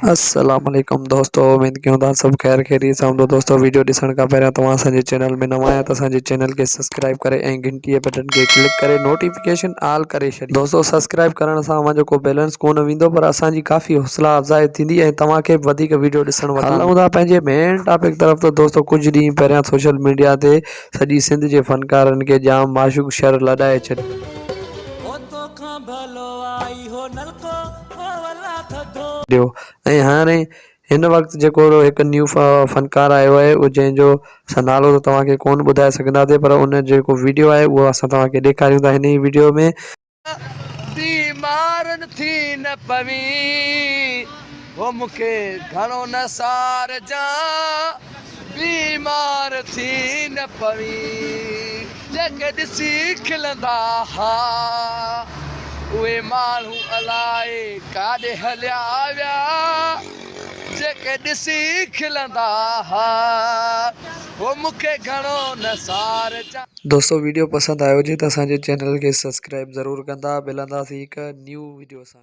अस्सलाम वालेकुम दोस्तों, उम्मीद कयूं था सब खैर खैरियत सां हूंदो। दोस्तों वीडियो ॾिसण खां पहिरियों तव्हां असांजे चैनल में नवां आहियो त असांजे चैनल खे सब्सक्राइब करे ऐं घंटी जे बटन खे क्लिक करे नोटिफिकेशन ऑल करे छॾियो। दोस्तों सब्सक्राइब करण सां अव्हां जेको बैलेंस कोन वेंदो, पर असांजी काफ़ी हौसला अफ़ज़ाई थींदी ऐं तव्हांखे वधीक वीडियो ॾिसण वठंदा। हलूं था पंहिंजे मेन टॉपिक तरफ़। तो दोस्तों कुछ ॾींहं पहिरियां सोशल मीडिया ते सॼी सिंध जे फनकारनि खे जाम माशूक शर लॾाए छॾियो। ऐं हाणे हिन वक़्तु जेको हिकु न्यू फनकार आयो आहे, उहो जंहिंजो नालो त तव्हांखे कोन ॿुधाए सघंदासीं, पर उन जेको वीडियो आहे उहो असां तव्हांखे ॾेखारियूं था हिन ई वीडियो में। बीमारन थी न पवी वो मूंखे घणो न सार जा, बीमार थी न पवी जेके ॾिसी खिलंदा हा, उहे माण्हू अलाए काॾे हलिया विया, जेके ॾिसी खिलंदा हा वो मूंखे घणो न सार जा। दोस्तों वीडियो पसंद आयो हुजे त असांजे चैनल खे सब्सक्राइब ज़रूर कंदा। मिलंदासीं हिकु न्यू वीडियो सां।